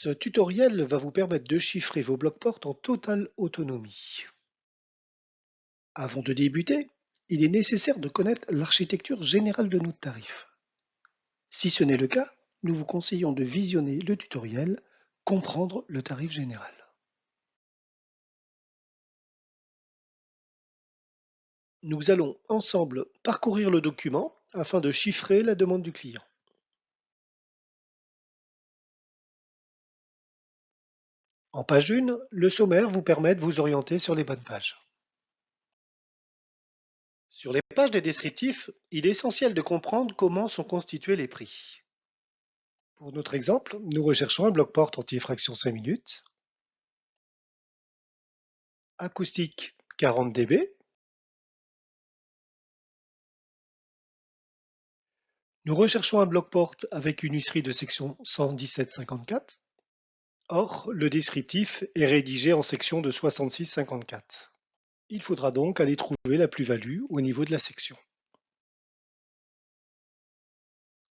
Ce tutoriel va vous permettre de chiffrer vos blocs portes en totale autonomie. Avant de débuter, il est nécessaire de connaître l'architecture générale de notre tarif. Si ce n'est le cas, nous vous conseillons de visionner le tutoriel Comprendre le tarif général. Nous allons ensemble parcourir le document afin de chiffrer la demande du client. En page 1, le sommaire vous permet de vous orienter sur les bonnes pages. Sur les pages des descriptifs, il est essentiel de comprendre comment sont constitués les prix. Pour notre exemple, nous recherchons un bloc porte anti-effraction 5 minutes, acoustique 40 dB. Nous recherchons un bloc porte avec une huisserie de section 117-54. Or, le descriptif est rédigé en section de 66-54. Il faudra donc aller trouver la plus-value au niveau de la section.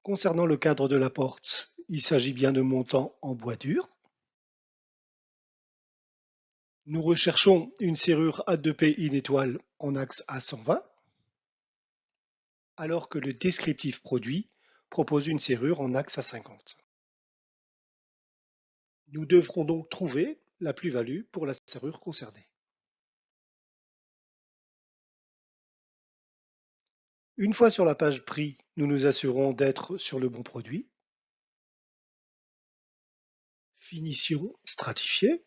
Concernant le cadre de la porte, il s'agit bien de montant en bois dur. Nous recherchons une serrure A2P in étoile en axe A120, alors que le descriptif produit propose une serrure en axe A50. Nous devrons donc trouver la plus-value pour la serrure concernée. Une fois sur la page prix, nous nous assurons d'être sur le bon produit. Finition stratifiée.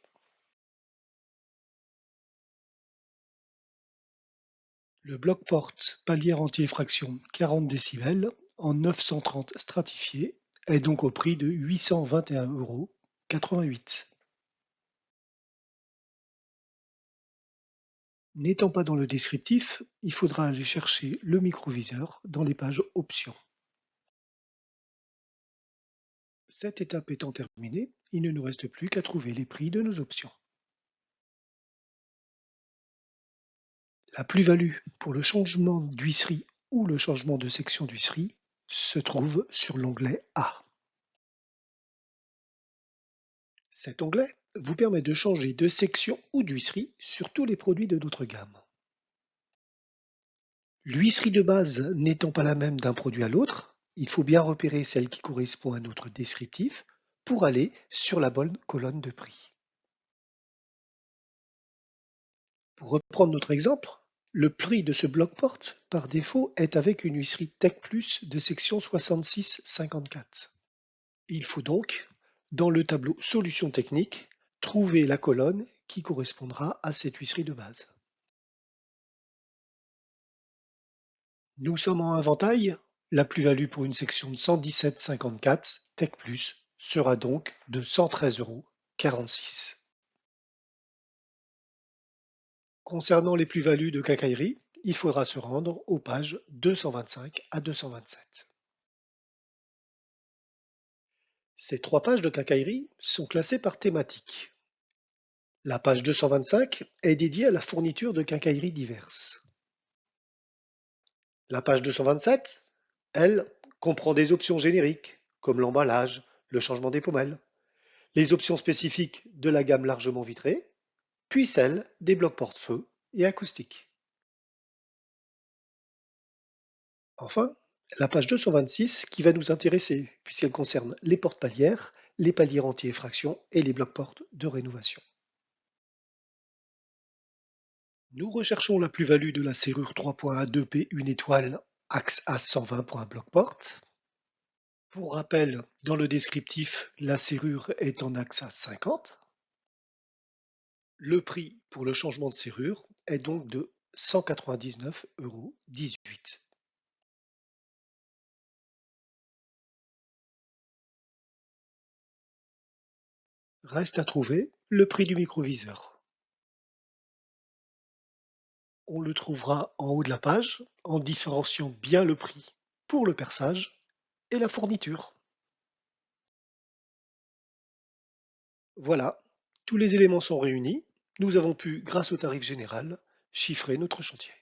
Le bloc porte palière anti-effraction 40 décibels en 930 stratifié est donc au prix de 821,88 €. N'étant pas dans le descriptif, il faudra aller chercher le microviseur dans les pages options. Cette étape étant terminée, il ne nous reste plus qu'à trouver les prix de nos options. La plus-value pour le changement d'huisserie ou le changement de section d'huisserie se trouve sur l'onglet A. Cet onglet vous permet de changer de section ou d'huisserie sur tous les produits de notre gamme. L'huisserie de base n'étant pas la même d'un produit à l'autre, il faut bien repérer celle qui correspond à notre descriptif pour aller sur la bonne colonne de prix. Pour reprendre notre exemple, le prix de ce bloc porte par défaut est avec une huisserie Tech Plus de section 66-54. Il faut donc, dans le tableau Solutions techniques, trouver la colonne qui correspondra à cette huisserie de base. Nous sommes en inventaire, la plus-value pour une section de 117,54 Tech Plus sera donc de 113,46 €. Concernant les plus-values de quincaillerie, il faudra se rendre aux pages 225 à 227. Ces 3 pages de quincaillerie sont classées par thématique. La page 225 est dédiée à la fourniture de quincaillerie diverses. La page 227, elle, comprend des options génériques, comme l'emballage, le changement des pommelles, les options spécifiques de la gamme largement vitrée, puis celles des blocs porte-feu et acoustiques. Enfin, la page 226 qui va nous intéresser, puisqu'elle concerne les portes palières, les paliers anti-effraction et les blocs portes de rénovation. Nous recherchons la plus-value de la serrure 3.A2P une étoile axe A120 pour un bloc porte. Pour rappel, dans le descriptif, la serrure est en axe A50. Le prix pour le changement de serrure est donc de 199,18 €. Reste à trouver le prix du microviseur. On le trouvera en haut de la page en différenciant bien le prix pour le perçage et la fourniture. Voilà, tous les éléments sont réunis. Nous avons pu, grâce au tarif général, chiffrer notre chantier.